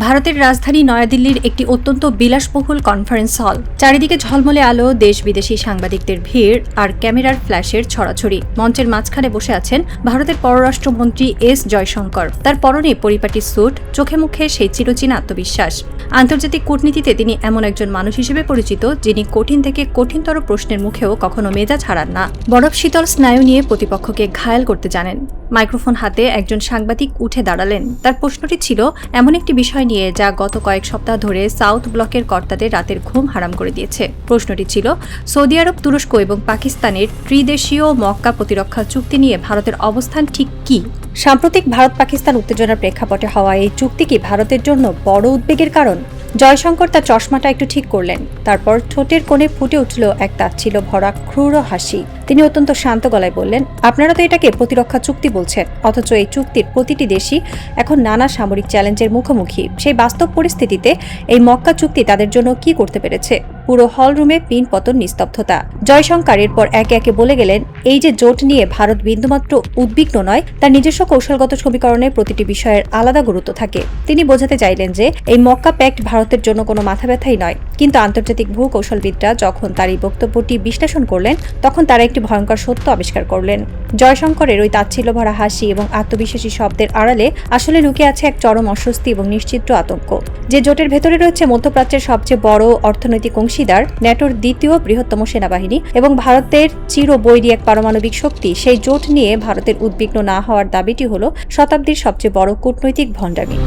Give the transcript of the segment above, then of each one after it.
ভারতের রাজধানী নয়াদিল্লির একটি অত্যন্ত বিলাসবহুল কনফারেন্স হল। চারিদিকে ঝলমলে আলো, দেশ বিদেশি সাংবাদিকদের ভিড় আর ক্যামেরার ফ্ল্যাশের ছড়াছড়ি। মঞ্চের মাঝখানে বসে আছেন ভারতের পররাষ্ট্রমন্ত্রী এস জয়শঙ্কর। তার পরনে পরিপাটি স্যুট, চোখে মুখে সেই চিরচেনা আত্মবিশ্বাস। আন্তর্জাতিক কূটনীতিতে তিনি এমন একজন মানুষ হিসেবে পরিচিত, যিনি কঠিন থেকে কঠিনতর প্রশ্নের মুখেও কখনো মেজাজ হারান না। বরফ শীতল স্নায়ু নিয়ে প্রতিপক্ষকে ঘায়াল করতে জানেন। মাইক্রোফোন হাতে একজন সাংবাদিক উঠে দাঁড়ালেন। তার প্রশ্নটি ছিল এমন একটি বিষয় নিয়ে যা গত কয়েক সপ্তাহ ধরে সাউথ ব্লকের কর্তাদের রাতের ঘুম হারাম করে দিয়েছে। প্রশ্নটি ছিল সৌদি আরব, তুরস্ক এবং পাকিস্তানের ত্রিদেশীয় মক্কা প্রতিরক্ষা চুক্তি নিয়ে ভারতের অবস্থান ঠিক কী। সাম্প্রতিক ভারত পাকিস্তান উত্তেজনার প্রেক্ষাপটে হওয়া এই চুক্তি কি ভারতের জন্য বড় উদ্বেগের কারণ? জয়শঙ্কর তার চশমাটা একটু ঠিক করলেন। তারপর ঠোঁটের কোণে ফুটে উঠল এক তাচ্ছিল্য ভরা ক্রূর হাসি। তিনি অত্যন্ত শান্ত গলায় বললেন, আপনারা তো এটাকে প্রতিরক্ষা চুক্তি বলছেন, অথচ এই চুক্তির প্রতিটি দেশই এখন নানা সামরিক চ্যালেঞ্জের মুখোমুখি। সেই বাস্তব পরিস্থিতিতে এই মক্কা চুক্তি তাদের জন্য কি করতে পেরেছে? পুরো হলরুমে পিন পতন, নিস্তব্ধতা। জয়শঙ্কর এরপর একে একে বলে গেলেন, এই যে জোট নিয়ে ভারত বিন্দুমাত্র উদ্বিগ্ন নয়, তার নিজস্ব কৌশলগত সমীকরণের প্রতিটি বিষয়ের আলাদা গুরুত্ব থাকে। তিনি বোঝাতে চাইলেন যে এই মক্কা প্যাক্ট ভারতের জন্য কোনো মাথা ব্যথাই নয়। কিন্তু আন্তর্জাতিক ভূকৌশলবিদরা যখন তার এই বক্তব্যটি বিশ্লেষণ করলেন, তখন তারা একটি ভয়ঙ্কর সত্য আবিষ্কার করলেন। জয়শঙ্করের ওই তাচ্ছিল্য ভরা হাসি এবং আত্মবিশ্বাসী শব্দের আড়ালে আসলে লুকিয়ে আছে এক চরম অস্বস্তি এবং নিশ্চিদ্র আতঙ্ক। যে জোটের ভেতরে রয়েছে মধ্যপ্রাচ্যের সবচেয়ে বড় অর্থনৈতিক অংশীদার, ন্যাটোর দ্বিতীয় বৃহত্তম সেনাবাহিনী এবং ভারতের চিরবৈরী এক পারমাণবিক শক্তি, সেই জোট নিয়ে ভারতের উদ্বিগ্ন না হওয়ার দাবিটি হল শতাব্দীর সবচেয়ে বড় কূটনৈতিক ভণ্ডামি।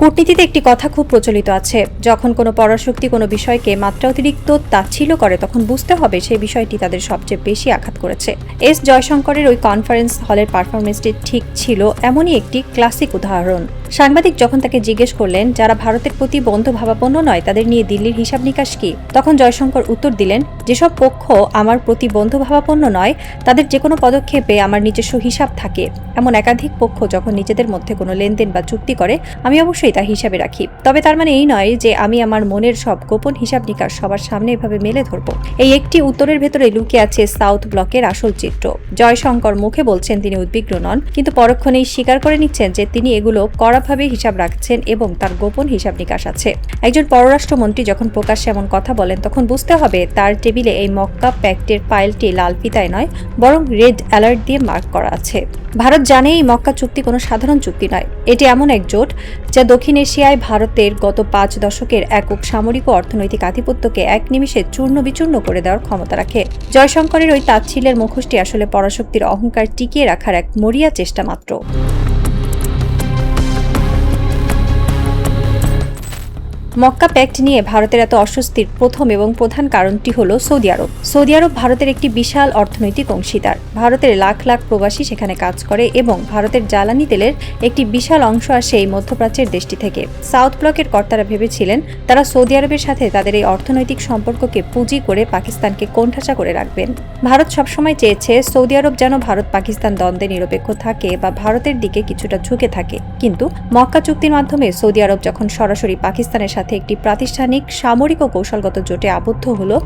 কূটনীতিতে একটি কথা খুব প্রচলিত আছে, যখন কোনো পরাশক্তি কোনো বিষয়কে মাত্রা অতিরিক্ত তাচ্ছিল্য করে, তখন বুঝতে হবে সেই বিষয়টি তাদের সবচেয়ে বেশি আঘাত করেছে। এস জয়শঙ্করের ওই কনফারেন্স হলের পারফরমেন্সটি ঠিক ছিল এমনই একটি ক্লাসিক উদাহরণ। সাংবাদিক যখন তাকে জিজ্ঞেস করলেন, যারা ভারতের প্রতি বন্ধুভাবাপন্ন নয় তাদের নিয়ে দিল্লির হিসাব নিকাশ কি, তখন জয়শঙ্কর উত্তর দিলেন, যেসব পক্ষ আমার প্রতি বন্ধুভাবাপন্ন নয় তাদের যে কোনো পদক্ষেপে আমার নিজস্ব হিসাব থাকে। এমন একাধিক পক্ষ যখন নিজেদের মধ্যে কোনো লেনদেন বা চুক্তি করে, আমি অবশ্যই তা হিসাবে রাখি। তবে তার মানে এই নয় যে আমি আমার মনের সব গোপন হিসাব নিকাশ সবার সামনে এভাবে মেলে ধরব। এই একটি উত্তরের ভেতরে লুকিয়ে আছে সাউথ ব্লকের আসল চিত্র। জয়শঙ্কর মুখে বলছেন তিনি উদ্বিগ্ন নন, কিন্তু পরক্ষণেই স্বীকার করে নিচ্ছেন যে তিনি এগুলো কড়াভাবে হিসাব রাখছেন এবং তার গোপন হিসাব নিকাশ আছে। একজন পররাষ্ট্রমন্ত্রী যখন প্রকাশ্যে এমন কথা বলেন, তখন বুঝতে হবে তার টেবিলে এই মক্কা প্যাক্টের ফাইলটি লাল ফিতায় নয়, বরং রেড অ্যালার্ট দিয়ে মার্ক করা আছে। ভারত জানে এই মক্কা চুক্তি কোনো সাধারণ চুক্তি নয়। এটি এমন এক জোট যা দক্ষিণ এশিয়ায় ভারতের গত 5 দশকের একক সামরিক ও অর্থনৈতিক আধিপত্যকে এক নিমিষে চূর্ণ বিচূর্ণ করে দেওয়ার ক্ষমতা রাখে। জয়শঙ্করের ওই তাচ্ছিল্যের মুখোশটি আসলে পরাশক্তির অহংকার টিকিয়ে রাখার এক মরিয়া চেষ্টা মাত্র। মক্কা প্যাক্ট নিয়ে ভারতের এত অস্বস্তির প্রথম এবং প্রধান কারণটি হল সৌদি আরব। সৌদি আরব ভারতের একটি বিশাল অর্থনৈতিক অংশীদার। ভারতের লাখ লাখ প্রবাসী সেখানে কাজ করে এবং ভারতের জ্বালানি তেলের একটি বিশাল অংশ আসে এই মধ্যপ্রাচ্যের দেশটি থেকে। সাউথ ব্লকের কর্তারা ভেবেছিলেন তারা সৌদি আরবের সাথে তাদের এই অর্থনৈতিক সম্পর্ককে পুঁজি করে পাকিস্তানকে কোণঠাসা করে রাখবেন। ভারত সবসময় চেয়েছে সৌদি আরব যেন ভারত পাকিস্তান দ্বন্দ্বে নিরপেক্ষ থাকে বা ভারতের দিকে কিছুটা ঝুঁকে থাকে। কিন্তু মক্কা চুক্তির মাধ্যমে সৌদি আরব যখন সরাসরি পাকিস্তানের সাথে একটি প্রাতিষ্ঠানিক, সামরিক ও কৌশলগত জোটে আবদ্ধ হলো,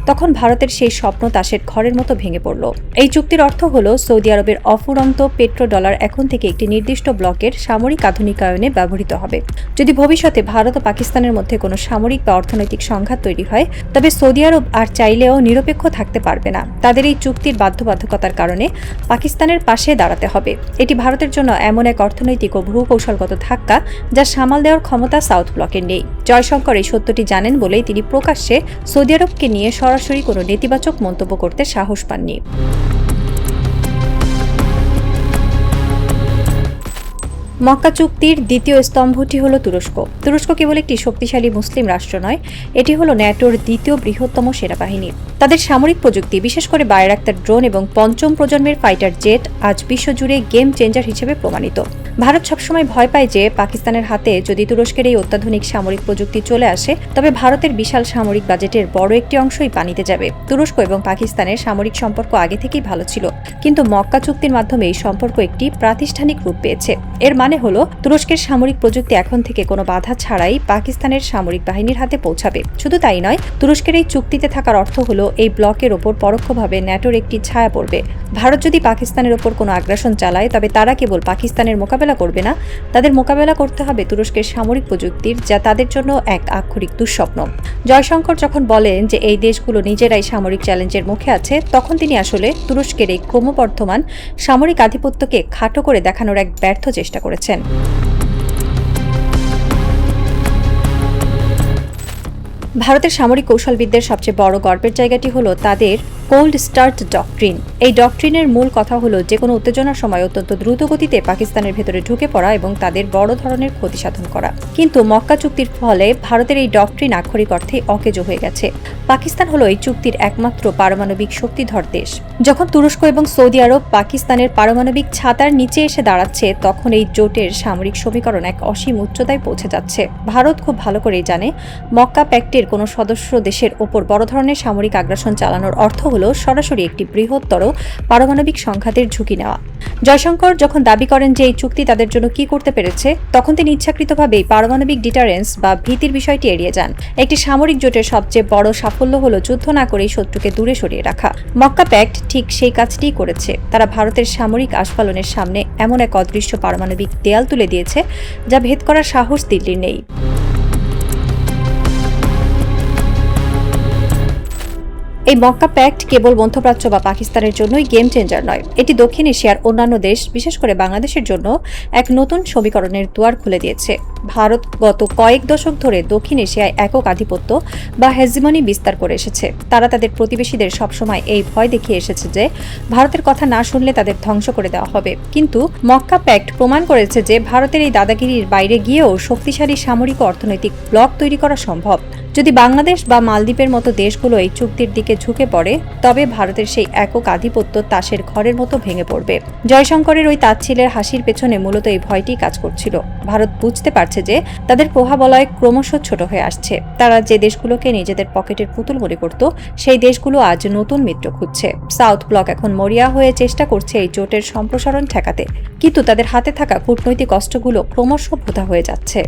তখন ভারতের সেই স্বপ্ন তাসের ঘরের মতো ভেঙে পড়ল। এই চুক্তির অর্থ হলো সৌদি আরবের অফুরন্ত পেট্রোডলার এখন থেকে একটি নির্দিষ্ট ব্লকের সামরিক আধুনিকায়নে ব্যবহৃত হবে। যদি ভবিষ্যতে ভারত ও পাকিস্তানের মধ্যে কোনো সামরিক বা অর্থনৈতিক সংঘাত তৈরি হয়, তবে সৌদি আরব আর চাইলেও নিরপেক্ষ থাকতে পারবে না। তাদের এই চুক্তির বাধ্যবাধকতার কারণে পাকিস্তানের পাশে দাঁড়াতে হবে। এটি ভারতের জন্য এমন এক অর্থনৈতিক ও ভূকৌশলগত ধাক্কা যা সামাল দেওয়ার ক্ষমতা সাউথ ব্লকের নেই। জয়শঙ্কর এই সত্যটি জানেন বলেই তিনি প্রকাশ্যে সৌদি আরবকে নিয়ে সরাসরি কোনো নেতিবাচক মন্তব্য করতে সাহস পাননি। মক্কা চুক্তির দ্বিতীয় স্তম্ভটি হল তুরস্ক। তুরস্ক কেবল একটি শক্তিশালী মুসলিম রাষ্ট্র নয়, এটি হল ন্যাটোর দ্বিতীয় বৃহত্তম সেনাবাহিনী। তাদের সামরিক প্রযুক্তি, বিশেষ করে বায়রাক্তার ড্রোন এবং পঞ্চম প্রজন্মের ফাইটার জেট আজ বিশ্বজুড়ে গেম চেঞ্জার হিসেবে প্রমাণিত। ভারত সবসময় ভয় পায় যে পাকিস্তানের হাতে যদি তুরস্কের এই অত্যাধুনিক সামরিক প্রযুক্তি চলে আসে, তবে ভারতের বিশাল সামরিক বাজেটের বড় একটি অংশই পানিতে যাবে। তুরস্ক এবং পাকিস্তানের সামরিক সম্পর্ক আগে থেকেই ভালো ছিল, কিন্তু মক্কা চুক্তির মাধ্যমে এই সম্পর্ক একটি প্রাতিষ্ঠানিক রূপ পেয়েছে। এর মানে মানে হলো তুরস্কের সামরিক প্রযুক্তি এখন থেকে কোনো বাধা ছাড়াই পাকিস্তানের সামরিক বাহিনীর হাতে পৌঁছাবে। শুধু তাই নয়, তুরস্কের এই চুক্তিতে থাকার অর্থ হলো এই ব্লকের ওপর পরোক্ষভাবে ন্যাটোর একটি ছায়া পড়বে। ভারত যদি পাকিস্তানের ওপর কোনো আগ্রাসন চালায়, তবে তারা কেবল পাকিস্তানের মোকাবেলা করবে না, তাদের মোকাবেলা করতে হবে তুরস্কের সামরিক প্রযুক্তির, যা তাদের জন্য এক আক্ষরিক দুঃস্বপ্ন। জয়শঙ্কর যখন বলেন যে এই দেশগুলো নিজেরাই সামরিক চ্যালেঞ্জের মুখে আছে, তখন তিনি আসলে তুরস্কের এই ক্রমবর্ধমান সামরিক আধিপত্যকে খাটো করে দেখানোর এক ব্যর্থ চেষ্টা করেছেন। ভারতের সামরিক কৌশলবিদদের সবচেয়ে বড় গর্বের জায়গাটি হলো তাদের কোল্ড স্টার্ট ডক্ট্রিন। এই ডক্ট্রিনের মূল কথা হলো যে কোনো উত্তেজনার সময় অত্যন্ত দ্রুত গতিতে পাকিস্তানের ভেতরে ঢুকে পড়া এবং তাদের বড় ধরনের ক্ষতি সাধন করা। কিন্তু মক্কা চুক্তির ফলে ভারতের এই ডক্ট্রিন আক্ষরিক অর্থে অকেজো হয়ে গেছে। পাকিস্তান হলো এই চুক্তির একমাত্র পারমাণবিক শক্তিধর দেশ। যখন তুরস্ক এবং সৌদি আরব পাকিস্তানের পারমাণবিক ছাতার নিচে এসে দাঁড়াচ্ছে, তখন এই জোটের সামরিক সমীকরণ এক অসীম উচ্চতায় পৌঁছে যাচ্ছে। ভারত খুব ভালো করেই জানে, মক্কা প্যাক্টের কোনো সদস্য দেশের ওপর বড় ধরনের সামরিক আগ্রাসন চালানোর অর্থ হলো সরাসরি একটি বৃহত্তর পারমাণবিক সংঘাতের ঝুঁকি নেওয়া। জয়শঙ্কর যখন দাবি করেন যে এই চুক্তি তাদের জন্য কি করতে পেরেছে, তখন তিনি ইচ্ছাকৃতভাবেই পারমাণবিক ডিটারেন্স বা ভীতির বিষয়টি এড়িয়ে যান। একটি সামরিক জোটের সবচেয়ে বড় সাফল্য হলো যুদ্ধ না করেই শত্রুকে দূরে সরিয়ে রাখা। মক্কা প্যাক্ট ঠিক সেই কাজটিই করেছে। তারা ভারতের সামরিক আস্ফালনের সামনে এমন এক অদৃশ্য পারমাণবিক দেয়াল তুলে দিয়েছে, যা ভেদ করার সাহস দিল্লির নেই। এই মক্কা প্যাক্ট কেবল মধ্যপ্রাচ্য বা পাকিস্তানের জন্যই গেম চেঞ্জার নয়, এটি দক্ষিণ এশিয়ার অন্যান্য দেশ, বিশেষ করে বাংলাদেশের জন্য এক নতুন সমীকরণের দুয়ার খুলে দিয়েছে। ভারত গত কয়েক দশক ধরে দক্ষিণ এশিয়ায় একক আধিপত্য বা হেজিমনি বিস্তার করে এসেছে। তারা তাদের প্রতিবেশীদের সবসময় এই ভয় দেখিয়ে এসেছে যে ভারতের কথা না শুনলে তাদের ধ্বংস করে দেওয়া হবে। কিন্তু মক্কা প্যাক্ট প্রমাণ করেছে যে ভারতের এই দাদাগিরির বাইরে গিয়েও শক্তিশালী সামরিক ও অর্থনৈতিক ব্লক তৈরি করা সম্ভব। যদি বাংলাদেশ বা মালদ্বীপের মতো দেশগুলো এই চুক্তির দিকে ঝুঁকে পড়ে, তবে ভারতের সেই একক আধিপত্য তাসের ঘরের মতো ভেঙে পড়বে। জয়শঙ্করের ওই তাচ্ছিলের হাসির পেছনে মূলত এই ভয়টি কাজ করছিল। ভারত বুঝতে পারছে যে তাদের প্রভাবলয় ক্রমশ ছোট হয়ে আসছে। তারা যে দেশগুলোকে নিজেদের পকেটের পুতুল মনে করত, সেই দেশগুলো আজ নতুন মিত্র খুঁজছে। সাউথ ব্লক এখন মরিয়া হয়ে চেষ্টা করছে এই জোটের সম্প্রসারণ ঠেকাতে, কিন্তু তাদের হাতে থাকা কূটনৈতিক অস্ত্রগুলো ক্রমশ ভোঁতা হয়ে যাচ্ছে।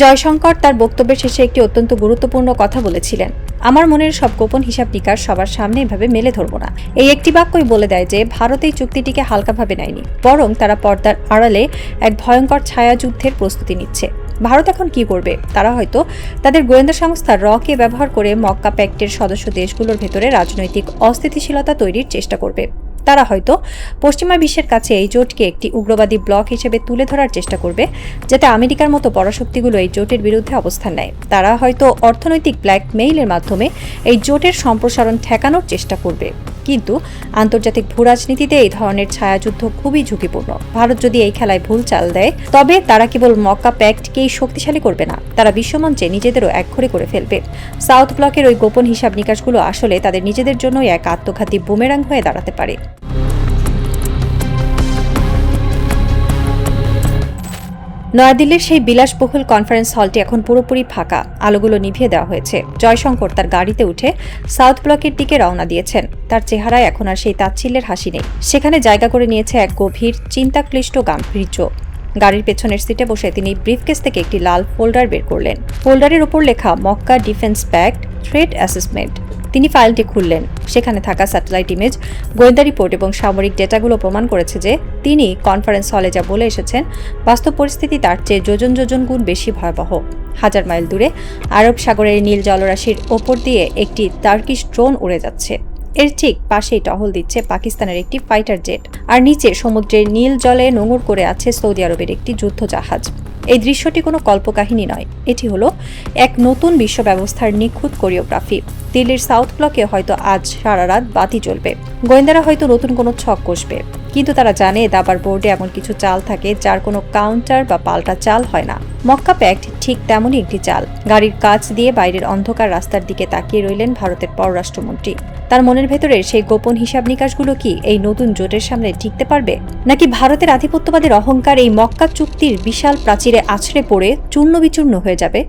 জয়শঙ্কর তার বক্তব্যের শেষে একটি অত্যন্ত গুরুত্বপূর্ণ কথা বলেছিলেন। আমার মনের সব গোপন হিসাব নিকাশ সবার সামনে এভাবে মেলে ধরব না। এই একটি বাক্যই বলে দেয় যে ভারত এই চুক্তিটিকে হালকাভাবে নেয়নি, বরং তারা পর্দার আড়ালে এক ভয়ঙ্কর ছায়াযুদ্ধের প্রস্তুতি নিচ্ছে। ভারত এখন কি করবে? তারা হয়তো তাদের গোয়েন্দা সংস্থা রকে ব্যবহার করে মক্কা প্যাক্টের সদস্য দেশগুলোর ভেতরে রাজনৈতিক অস্থিতিশীলতা তৈরির চেষ্টা করবে। তারা হয়তো পশ্চিমা বিশ্বের কাছে এই জোটকে একটি উগ্রবাদী ব্লক হিসেবে তুলে ধরার চেষ্টা করবে, যাতে আমেরিকার মতো পরাশক্তিগুলো এই জোটের বিরুদ্ধে অবস্থান নেয়। তারা হয়তো অর্থনৈতিক ব্ল্যাকমেইলের মাধ্যমে এই জোটের সম্প্রসারণ ঠেকানোর চেষ্টা করবে। কিন্তু আন্তর্জাতিক ভূরাজনীতিতে এই ধরনের ছায়াযুদ্ধ খুবই ঝুঁকিপূর্ণ। ভারত যদি এই খেলায় ভুল চাল দেয়, তবে তারা কেবল মক্কা প্যাক্টকেই শক্তিশালী করবে না, তারা বিশ্বমঞ্চে নিজেদেরও একঘরে করে ফেলবে। সাউথ ব্লকের ওই গোপন হিসাব নিকাশগুলো আসলে তাদের নিজেদের জন্যই এক আত্মঘাতী বুমেরাং হয়ে দাঁড়াতে পারে। নয়াদিল্লির সেই বিলাসবহুল কনফারেন্স হলটি এখন পুরোপুরি ফাঁকা, আলোগুলো নিভিয়ে দেওয়া হয়েছে। জয়শঙ্কর তার গাড়িতে উঠে সাউথ ব্লকের দিকে রওনা দিয়েছেন। তার চেহারায় এখন আর সেই তাচ্ছিল্যের হাসি নেই। সেখানে জায়গা করে নিয়েছে এক গভীর চিন্তাক্লিষ্ট গাম্ভীর্য। গাড়ির পেছনের সিটে বসে তিনি ব্রিফকেস থেকে একটি লাল ফোল্ডার বের করলেন। ফোল্ডারের উপর লেখা Mecca defence pact threat assessment. তিনি ফাইলটি খুললেন। সেখানে থাকা স্যাটেলাইট ইমেজ, গোয়েন্দা রিপোর্ট এবং সামরিক ডেটাগুলো প্রমাণ করেছে যে তিনি কনফারেন্স হলে যা বলে এসেছেন, বাস্তব পরিস্থিতি তার চেয়ে যোজন যোজন গুণ বেশি ভয়াবহ। 1000 মাইল দূরে আরব সাগরের নীল জলরাশির ওপর দিয়ে একটি টার্কিশ ড্রোন উড়ে যাচ্ছে। এর ঠিক পাশেই টহল দিচ্ছে পাকিস্তানের একটি ফাইটার জেট, আর নিচে সমুদ্রের নীল জলে নোঙর করে আছে সৌদি আরবের একটি যুদ্ধ জাহাজ। এই দৃশ্যটি কোনো কল্পকাহিনী নয়, এটি হলো এক নতুন বিশ্ব ব্যবস্থার নিখুঁত কোরিওগ্রাফি। দিল্লির সাউথ ব্লকে হয়তো আজ সারা রাত বাতি জ্বলবে, গোয়েন্দারা হয়তো নতুন কোনো ছক কষবে, কিন্তু তারা জানে দাবার বোর্ডে এমন কিছু চাল থাকে যার কোনো কাউন্টার বা পাল্টা চাল হয় না। মক্কা প্যাক্ট ঠিক তেমনই একটি চাল। গাড়ির কাচ দিয়ে বাইরের অন্ধকার রাস্তার দিকে তাকিয়ে রইলেন ভারতের পররাষ্ট্রমন্ত্রী। তার মনের ভেতরের সেই গোপন হিসাব নিকাশগুলো কি এই নতুন জোটের সামনে টিকতে পারবে, নাকি ভারতের আধিপত্যবাদের অহংকার এই মক্কা চুক্তির বিশাল প্রাচীরে আছড়ে পড়ে চূর্ণ বিচূর্ণ হয়ে যাবে?